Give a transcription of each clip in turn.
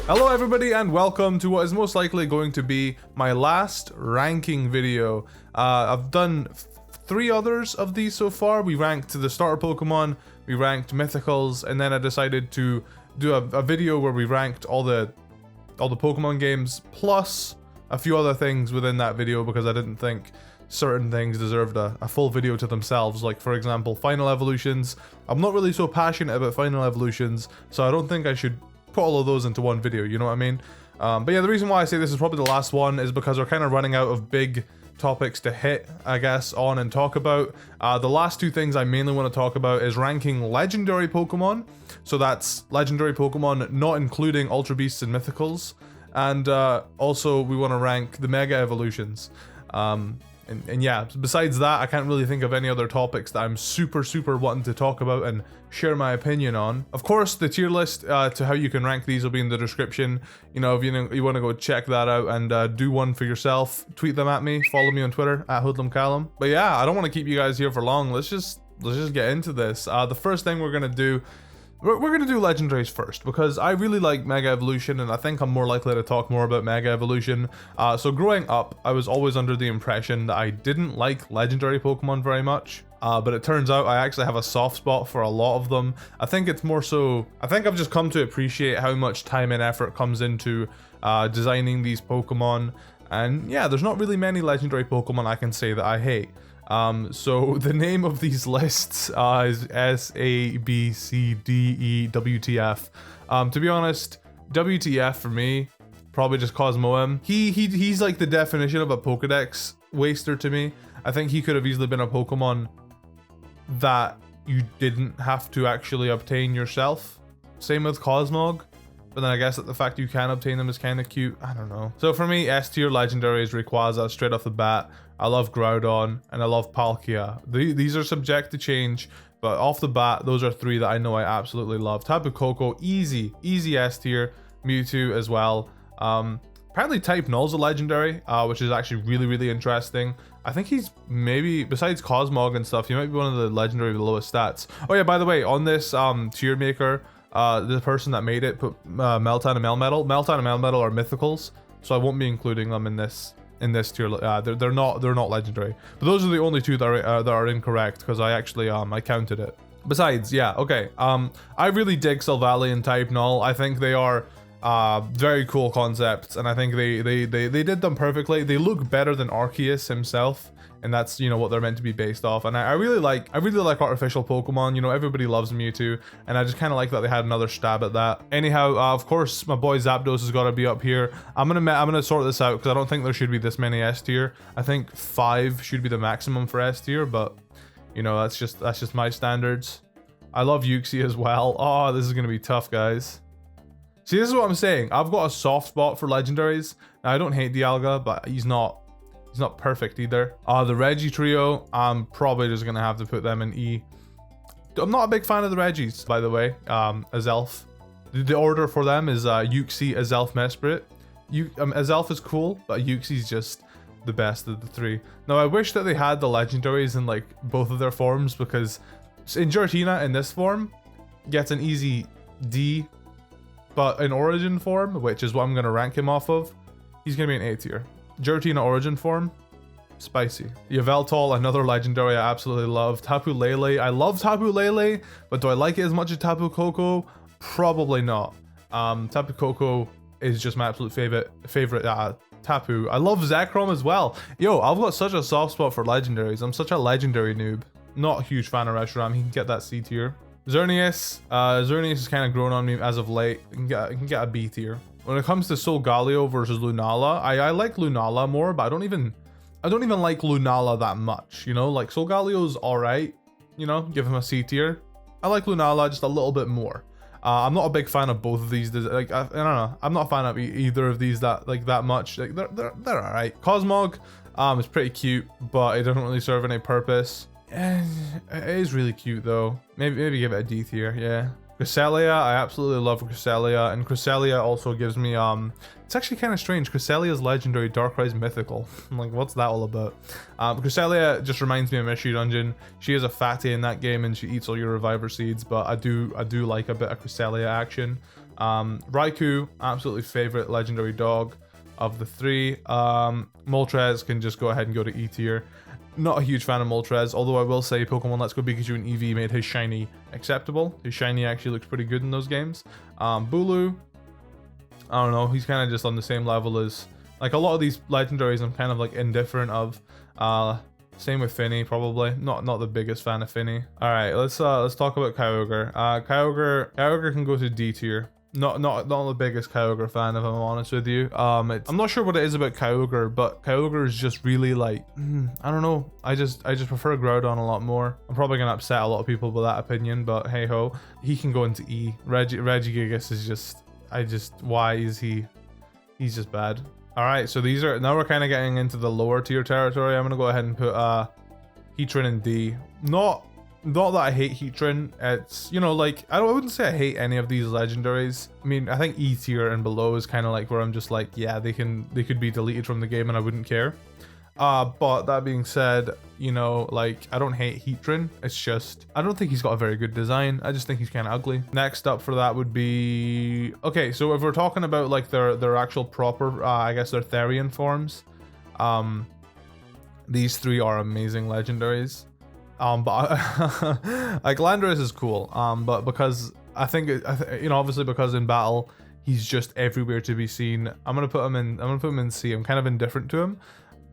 Hello everybody and welcome to what is most likely going to be my last ranking video. I've done 3 others of these so far. We ranked the starter Pokemon, we ranked mythicals, and then I decided to do a video where we ranked all the Pokemon games plus a few other things within that video because I didn't think certain things deserved a full video to themselves. Like for example, Final Evolutions. I'm not really so passionate about Final Evolutions, so I don't think I should put all of those into one video, you know what I mean? But yeah, the reason why I say this is probably the last one is because we're kind of running out of big topics to hit, I guess, on and talk about. The last 2 things I mainly want to talk about is ranking legendary Pokemon. So that's legendary Pokemon, not including Ultra Beasts and Mythicals. And also we want to rank the Mega Evolutions. And yeah, besides that, I can't really think of any other topics that I'm super wanting to talk about and share my opinion on. Of course, the tier list to how you can rank these will be in the description. You know, if you want to go check that out and do one for yourself, tweet them at me, follow me on Twitter at HoodlumCallum. But yeah, I don't want to keep you guys here for long. Let's just get into this. The first thing we're gonna do, we're gonna do legendaries first because I really like Mega Evolution and I think I'm more likely to talk more about Mega Evolution. So growing up, I was always under the impression that I didn't like legendary Pokemon very much. But it turns out I actually have a soft spot for a lot of them. I think it's more so, I think I've just come to appreciate how much time and effort comes into designing these Pokemon. And yeah, there's not really many legendary Pokemon I can say that I hate. So the name of these lists is SABCDEWTF. To be honest, WTF for me, probably just Cosmoem. He's like the definition of a Pokedex waster to me. I think he could have easily been a Pokemon that you didn't have to actually obtain yourself. Same with Cosmog. But then I guess that the fact you can obtain them is kind of cute. I don't know. So for me, S tier legendary is Rayquaza straight off the bat. I love Groudon and I love Palkia. These are subject to change, but off the bat, those are 3 that I know I absolutely love. Tapu Koko, easy S tier. Mewtwo as well. Apparently Type Null's a legendary, which is actually really interesting. I think he's maybe, besides Cosmog and stuff, he might be one of the legendary with the lowest stats. Oh yeah, by the way, on this tier maker, the person that made it put Meltan and Melmetal. Meltan and Melmetal are mythicals, so I won't be including them in this tier. They're not legendary. But those are the only 2 that are incorrect because I actually I counted it. Besides, yeah, okay. I really dig Silvally and Type Null. I think they are very cool concepts, and I think they did them perfectly. They look better than Arceus himself. And that's, you know, what they're meant to be based off. And I really like artificial Pokemon. You know, everybody loves Mewtwo, and I just kind of like that they had another stab at that. Anyhow, of course, my boy Zapdos has got to be up here. I'm gonna sort this out because I don't think there should be this many S tier. I think 5 should be the maximum for S tier, but you know, that's just my standards. I love Uxie as well. Oh, this is gonna be tough, guys. See, this is what I'm saying. I've got a soft spot for legendaries. Now, I don't hate Dialga, but he's not perfect either. The Reggie trio, I'm probably just gonna have to put them in E. I'm not a big fan of the Reggies, by the way. Azelf. The order for them is Uxie, Azelf, Mesprit. Azelf is cool, but Uxie's just the best of the 3. Now, I wish that they had the legendaries in like both of their forms, because in Giratina in this form gets an easy D, but in Origin form, which is what I'm gonna rank him off of, he's gonna be an A tier. Giratina Origin form, spicy. Yveltal, another legendary I absolutely love. Tapu Lele, I love Tapu Lele, but do I like it as much as Tapu Koko? Probably not. Tapu Koko is just my absolute favorite Tapu. I love Zekrom as well. Yo, I've got such a soft spot for legendaries. I'm such a legendary noob. Not a huge fan of Reshiram. He can get that C tier. Xerneas, Xerneas has kind of grown on me as of late. He can get a B tier. When it comes to Solgaleo versus Lunala, I like Lunala more, but I don't even like Lunala that much, you know? Like, Solgaleo's alright, you know? Give him a C tier. I like Lunala just a little bit more. I'm not a big fan of both of these. Like, I don't know. I'm not a fan of either of these that much. Like, they're alright. Cosmog is pretty cute, but it doesn't really serve any purpose. It is really cute though. Maybe give it a D tier, yeah. Cresselia, I absolutely love Cresselia, and Cresselia also gives me, it's actually kind of strange, Cresselia's legendary, Darkrai's mythical. I'm like, what's that all about? Cresselia just reminds me of Mystery Dungeon. She is a fatty in that game and she eats all your Reviver Seeds, but I do like a bit of Cresselia action. Raikou, absolutely favorite legendary dog of the three. Moltres can just go ahead and go to E tier. Not a huge fan of Moltres, although I will say Pokemon Let's Go Pikachu and Eevee made his shiny acceptable. His shiny actually looks pretty good in those games. Bulu, I don't know, he's kind of just on the same level as like a lot of these legendaries. I'm kind of like indifferent of. Same with Finny, probably not the biggest fan of Finny. All right, let's talk about Kyogre. Kyogre can go to D tier. Not the biggest Kyogre fan, if I'm honest with you. I'm not sure what it is about Kyogre, but Kyogre is just really like, I don't know. I just prefer Groudon a lot more. I'm probably gonna upset a lot of people with that opinion, but hey ho, he can go into E. Regigigas is just, why is he? He's just bad. All right, so these are, now we're kind of getting into the lower tier territory. I'm gonna go ahead and put Heatran in D. Not that I hate Heatran. It's, you know, like I wouldn't say I hate any of these legendaries. I mean, I think E tier and below is kind of like where I'm just like, yeah, they could be deleted from the game and I wouldn't care. But that being said, you know, like I don't hate Heatran. It's just I don't think he's got a very good design. I just think he's kind of ugly. Next up for that would be, okay, so if we're talking about like their actual proper, I guess their Therian forms, these three are amazing legendaries. But like Landorus is cool. But because I think you know, obviously because in battle he's just everywhere to be seen. I'm gonna put him in C. I'm kind of indifferent to him.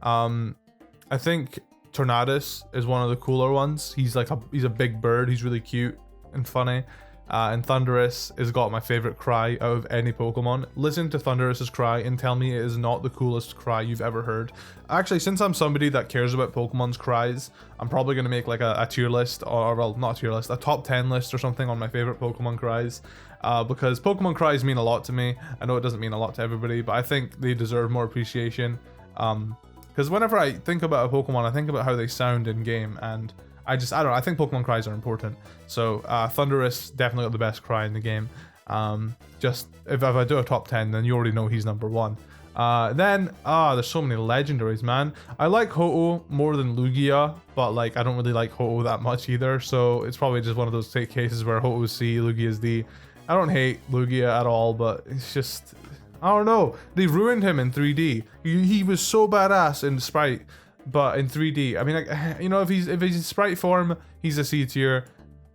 I think Tornadus is one of the cooler ones. He's a big bird. He's really cute and funny. And Thundurus has got my favorite cry out of any Pokemon. Listen to Thundurus's cry and tell me it is not the coolest cry you've ever heard. Actually, since I'm somebody that cares about Pokemon's cries, I'm probably going to make like a tier list, or well, not a tier list, a top 10 list or something on my favorite Pokemon cries. Because Pokemon cries mean a lot to me. I know it doesn't mean a lot to everybody, but I think they deserve more appreciation. Because whenever I think about a Pokemon, I think about how they sound in game, and I don't know, I think Pokemon cries are important. So Thundurus definitely got the best cry in the game. Just if I do a top 10, then you already know he's number one. Then there's so many legendaries, man. I like Ho-Oh more than Lugia, but like I don't really like Ho-Oh that much either. So it's probably just one of those cases where Ho-Oh is C, Lugia is D. I don't hate Lugia at all, but it's just, I don't know. They ruined him in 3D. He was so badass in Sprite, but in 3D, I mean, like, you know, if he's in Sprite form, he's a C tier.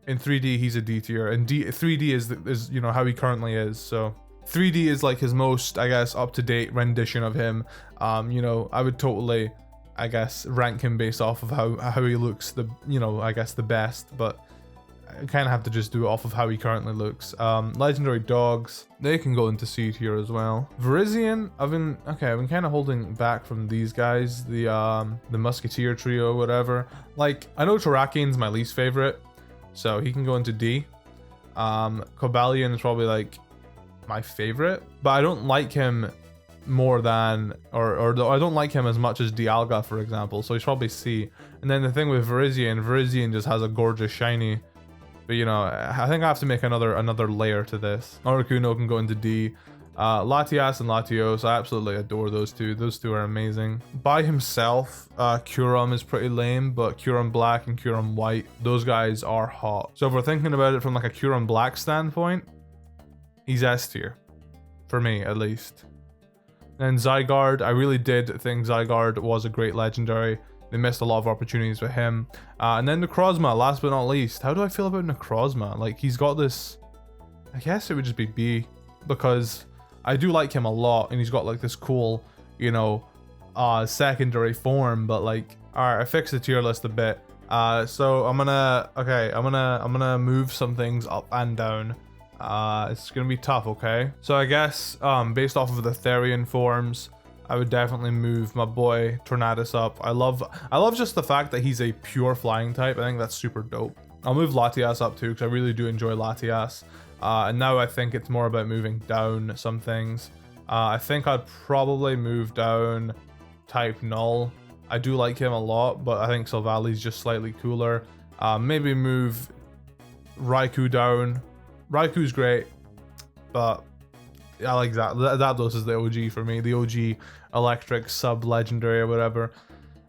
In 3D, he's a D tier. And 3D is you know how he currently is. So 3D is like his most, I guess, up-to-date rendition of him. You know, I would totally, I guess, rank him based off of how he looks. You know, I guess the best, but I kind of have to just do it off of how he currently looks. Legendary dogs, they can go into C tier as well. Virizion, I've been kind of holding back from these guys, the Musketeer trio, whatever. Like, I know Terrakian's my least favorite, so he can go into D. Cobalion is probably like my favorite, but I don't like him more than, or I don't like him as much as Dialga, for example, so he's probably C. And then the thing with Virizion just has a gorgeous shiny. But you know, I think I have to make another layer to this. Articuno can go into D. Latias and Latios, I absolutely adore those two. Those two are amazing. By himself, Kyurem is pretty lame, but Kyurem Black and Kyurem White, those guys are hot. So if we're thinking about it from like a Kyurem Black standpoint, he's S tier. For me, at least. And Zygarde, I really did think Zygarde was a great legendary. They missed a lot of opportunities with him. And then Necrozma, last but not least. How do I feel about Necrozma? Like, he's got this, I guess it would just be B, because I do like him a lot, and he's got like this cool, you know, secondary form. But like, all right, I fixed the tier list a bit. So I'm gonna move some things up and down. It's gonna be tough, okay? So I guess based off of the Therian forms, I would definitely move my boy Tornadus up. I love just the fact that he's a pure flying type. I think that's super dope. I'll move Latias up too, because I really do enjoy Latias. And now I think it's more about moving down some things. I think I'd probably move down type Null. I do like him a lot, but I think Silvali's just slightly cooler. Maybe move Raikou down. Raikou's great, but I like that. Zapdos is the OG for me, the OG electric sub legendary or whatever.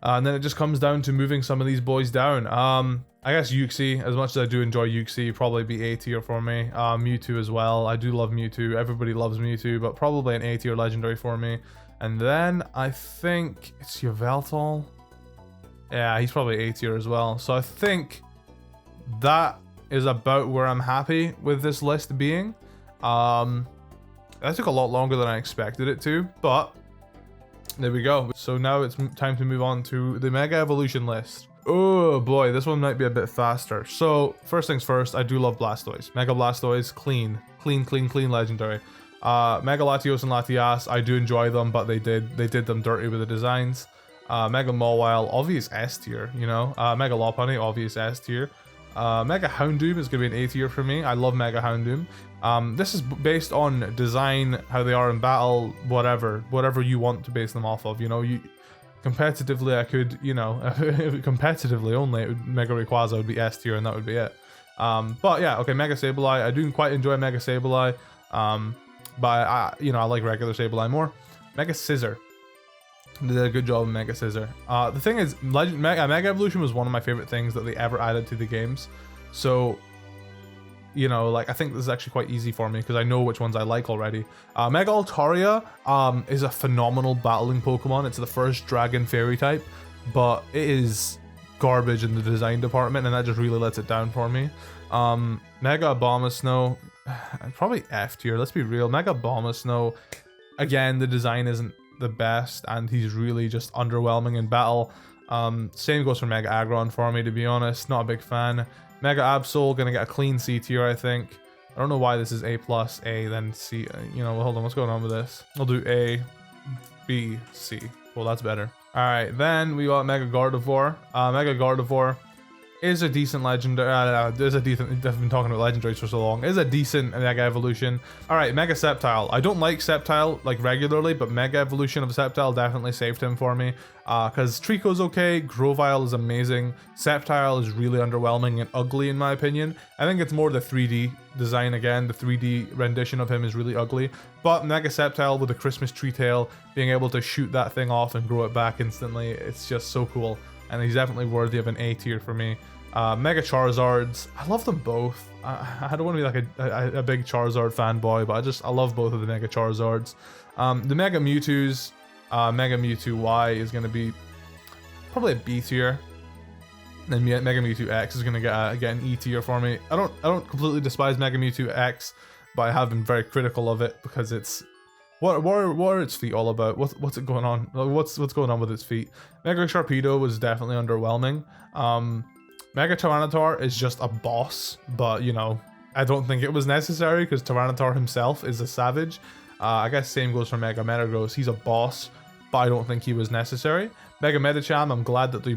And then it just comes down to moving some of these boys down. I guess Yuxi, as much as I do enjoy Yuxi, probably be A tier for me. Mewtwo as well. I do love Mewtwo. Everybody loves Mewtwo, but probably an A tier legendary for me. And then I think it's Yveltal. Yeah, he's probably A tier as well. So I think that is about where I'm happy with this list being. That took a lot longer than I expected it to, but there we go. So now it's time to move on to the Mega Evolution list. Oh boy, this one might be a bit faster. So first things first, I do love Blastoise. Mega Blastoise, clean legendary. Mega Latios and Latias, I do enjoy them, but they did them dirty with the designs. Mega Mawile, obvious S tier, you know. Mega Lopunny, obvious S tier. Mega Houndoom is going to be an A tier for me. I love Mega Houndoom. This is based on design, how they are in battle, whatever you want to base them off of. You know, competitively I could, you know, competitively only, Mega Rayquaza would be S tier and that would be it. But yeah, okay, Mega Sableye. I do quite enjoy Mega Sableye. But I like regular Sableye more. Mega Scizor. They did a good job with Mega Scizor. The thing is, Mega Evolution was one of my favorite things that they ever added to the games. So, you know, like, I think this is actually quite easy for me because I know which ones I like already. Mega Altaria is a phenomenal battling Pokemon. It's the first Dragon Fairy type, but it is garbage in the design department, and that just really lets it down for me. Mega Abomasnow, probably F tier. Let's be real. Mega Abomasnow, again, the design isn't the best, and he's really just underwhelming in battle. Same goes for Mega Aggron for me, to be honest. Not a big fan. Mega Absol, gonna get a clean C tier, I think. I don't know why this is A+, A, then C. You know, hold on, what's going on with this? I'll do A, B, C. Well, that's better. All right, then we got Mega Gardevoir. Mega Gardevoir is a decent legendary. I've been talking about legendaries for so long. Is a decent Mega Evolution. All right, Mega Sceptile. I don't like Sceptile like regularly, but Mega Evolution of Sceptile definitely saved him for me. Because Trico's okay, Grovyle is amazing. Sceptile is really underwhelming and ugly in my opinion. I think it's more the 3D design again. The 3D rendition of him is really ugly. But Mega Sceptile with the Christmas tree tail, being able to shoot that thing off and grow it back instantly, it's just so cool. And he's definitely worthy of an A tier for me. Mega Charizards, I love them both. I don't want to be like a big Charizard fanboy, but I love both of the Mega Charizards. The Mega Mewtwo's, Mega Mewtwo Y is going to be probably a B tier. Then Mega Mewtwo X is going to get an E tier for me. I don't completely despise Mega Mewtwo X, but I have been very critical of it because it's what are its feet all about? What's it going on? What's going on with its feet? Mega Sharpedo was definitely underwhelming. Mega Tyranitar is just a boss, but you know, I don't think it was necessary because Tyranitar himself is a savage. I guess same goes for Mega Metagross. He's a boss, but I don't think he was necessary. Mega Medicham, I'm glad that they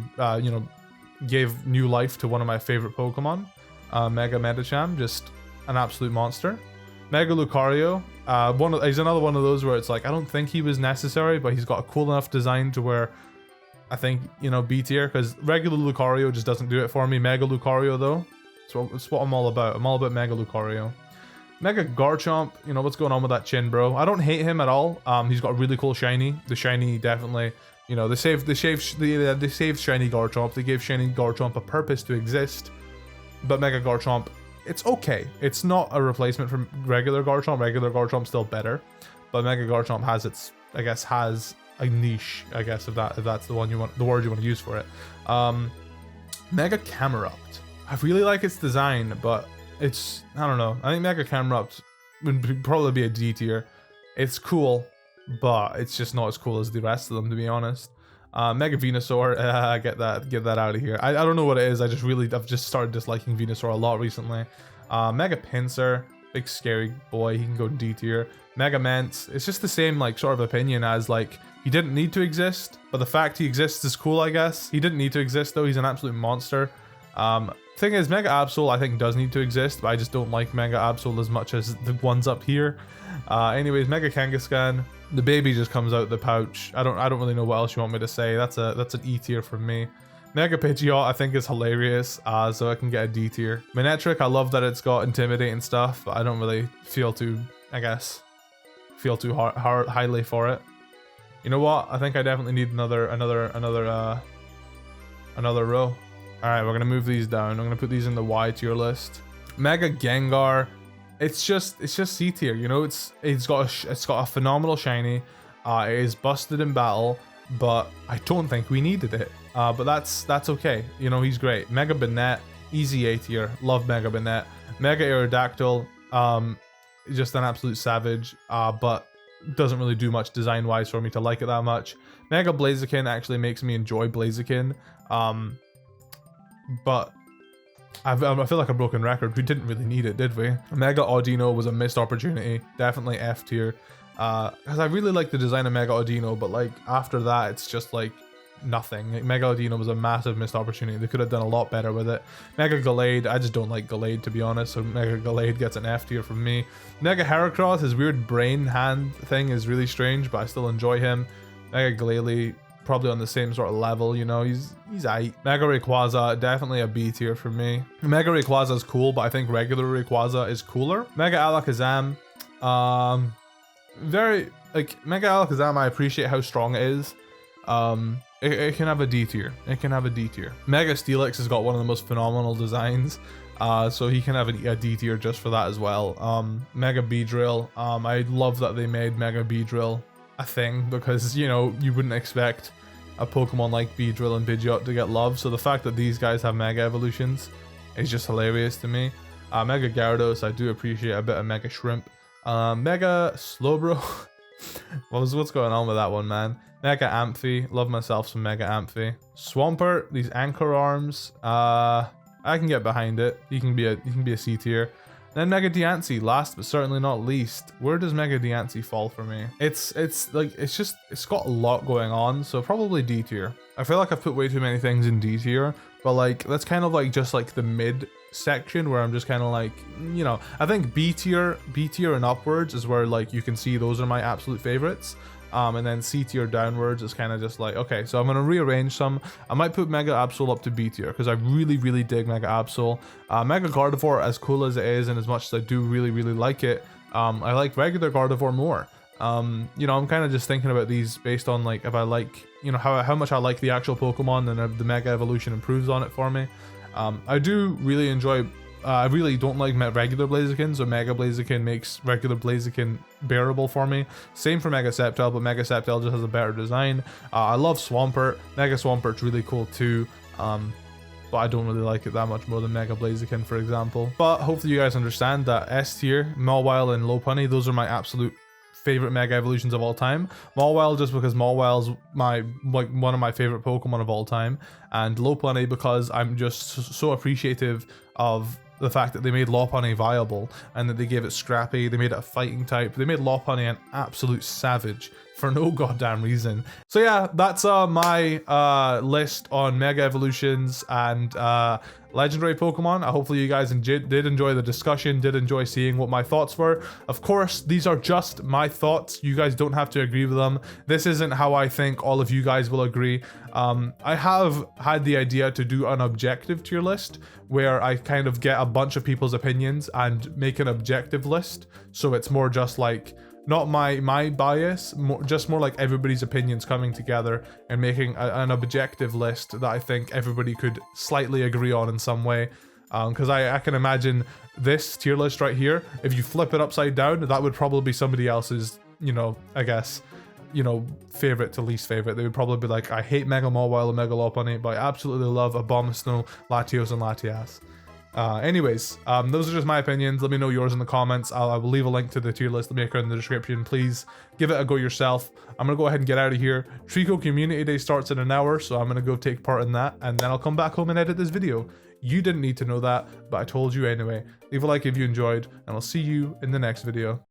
gave new life to one of my favorite Pokemon. Mega Medicham, just an absolute monster. Mega Lucario, he's another one of those where it's like, I don't think he was necessary, but he's got a cool enough design to where I think, you know, B tier, because regular Lucario just doesn't do it for me. Mega Lucario, though, it's what I'm all about. I'm all about Mega Lucario. Mega Garchomp, you know, what's going on with that chin, bro? I don't hate him at all. He's got a really cool shiny. The shiny definitely, you know, they saved shiny Garchomp. They gave shiny Garchomp a purpose to exist. But Mega Garchomp, it's okay. It's not a replacement for regular Garchomp. Regular Garchomp's still better. But Mega Garchomp has has a niche, I guess, if that's the word you want to use for it. Mega Camerupt. I really like its design, but it's, I don't know. I think Mega Camerupt would probably be a D tier. It's cool, but it's just not as cool as the rest of them, to be honest. Mega Venusaur, get that out of here. I don't know what it is. I've just started disliking Venusaur a lot recently. Mega Pinsir, big scary boy. He can go D tier. Mega Mance, it's just the same like sort of opinion as like he didn't need to exist, but the fact he exists is cool, I guess. He didn't need to exist though. He's an absolute monster. Thing is, Mega Absol I think does need to exist, but I just don't like Mega Absol as much as the ones up here. Anyways, Mega Kangaskhan, the baby just comes out the pouch. I don't really know what else you want me to say. That's an E tier from me. Mega Pidgeot I think is hilarious, so I can get a D tier. Manectric, I love that it's got Intimidate and stuff, but I don't really feel too highly for it. You know what? I think I definitely need another another row. All right, we're gonna move these down. I'm gonna put these in the Y tier list. Mega Gengar, it's just C tier. You know, it's got a phenomenal shiny. It is busted in battle, but I don't think we needed it. But that's okay. You know, he's great. Mega Banette, easy A tier. Love Mega Banette. Mega Aerodactyl, just an absolute savage. But doesn't really do much design wise for me to like it that much. Mega Blaziken actually makes me enjoy Blaziken. But I feel like a broken record. We didn't really need it, did we? Mega Audino was a missed opportunity. Definitely F tier. Because I really like the design of Mega Audino, but like after that, it's just like nothing. Like, Mega Audino was a massive missed opportunity. They could have done a lot better with it. Mega Gallade, I just don't like Gallade, to be honest, so Mega Gallade gets an F tier from me. Mega Heracross, his weird brain hand thing is really strange, but I still enjoy him. Mega Glalie, probably on the same sort of level, you know, he's aight. Mega Rayquaza, definitely a B tier for me. Mega Rayquaza is cool, but I think regular Rayquaza is cooler. Mega Alakazam, very, like, Mega Alakazam, I appreciate how strong it is. It can have a D tier. It can have a D tier. Mega Steelix has got one of the most phenomenal designs, so he can have a D tier just for that as well. Mega Beedrill, I love that they made Mega Beedrill a thing, because, you know, you wouldn't expect a Pokemon like Beedrill and Pidgeot to get love, so the fact that these guys have Mega Evolutions is just hilarious to me. Mega Gyarados, I do appreciate a bit of Mega Shrimp. Mega Slowbro, what's going on with that one, man? Mega Amphi, love myself some Mega Amphi. Swampert, these anchor arms, I can get behind it. He can be a C tier. Then Mega Diancie, last but certainly not least. Where does Mega Diancie fall for me? It's got a lot going on, so probably D tier. I feel like I've put way too many things in D tier, but like that's kind of like just like the mid section where I'm just kind of like, you know, I think B tier and upwards is where like you can see those are my absolute favorites. And then C tier downwards is kind of just like, okay, so I'm going to rearrange some. I might put Mega Absol up to B tier because I really dig Mega Absol. Mega Gardevoir, as cool as it is and as much as I do really like it, I like regular Gardevoir more. You know, I'm kind of just thinking about these based on like if I like, you know, how much I like the actual Pokemon and the Mega Evolution improves on it for me. I do really enjoy, I really don't like regular Blaziken, so Mega Blaziken makes regular Blaziken bearable for me. Same for Mega Sceptile, but Mega Sceptile just has a better design. I love Swampert. Mega Swampert's really cool too, but I don't really like it that much more than Mega Blaziken, for example. But hopefully you guys understand that S tier, Mawile and Lopunny, those are my absolute favorite Mega Evolutions of all time. Mawile just because Mawile's one of my favorite Pokemon of all time, and Lopunny because I'm just so appreciative of the fact that they made Lopunny viable and that they gave it Scrappy, they made it a fighting type, they made Lopunny an absolute savage for no goddamn reason. So yeah, that's my list on Mega Evolutions and legendary Pokemon. Hopefully you guys did enjoy the discussion, did enjoy seeing what my thoughts were. Of course, these are just my thoughts. You guys don't have to agree with them. This isn't how I think all of you guys will agree. I have had the idea to do an objective tier list where I kind of get a bunch of people's opinions and make an objective list. So it's more just like, not my bias, just more like everybody's opinions coming together and making an objective list that I think everybody could slightly agree on in some way. Because I can imagine this tier list right here, if you flip it upside down, that would probably be somebody else's, you know, I guess, you know, favorite to least favorite. They would probably be like, I hate Mega Mawile and Mega Lopunny, but I absolutely love Abomasnow, Latios, and Latias. Anyways, those are just my opinions. Let me know yours in the comments. I will leave a link to the tier list maker in the description. Please give it a go yourself. I'm gonna go ahead and get out of here. Trico Community Day starts in an hour, so I'm gonna go take part in that, and then I'll come back home and edit this video. You didn't need to know that, but I told you anyway. Leave a like if you enjoyed, and I'll see you in the next video.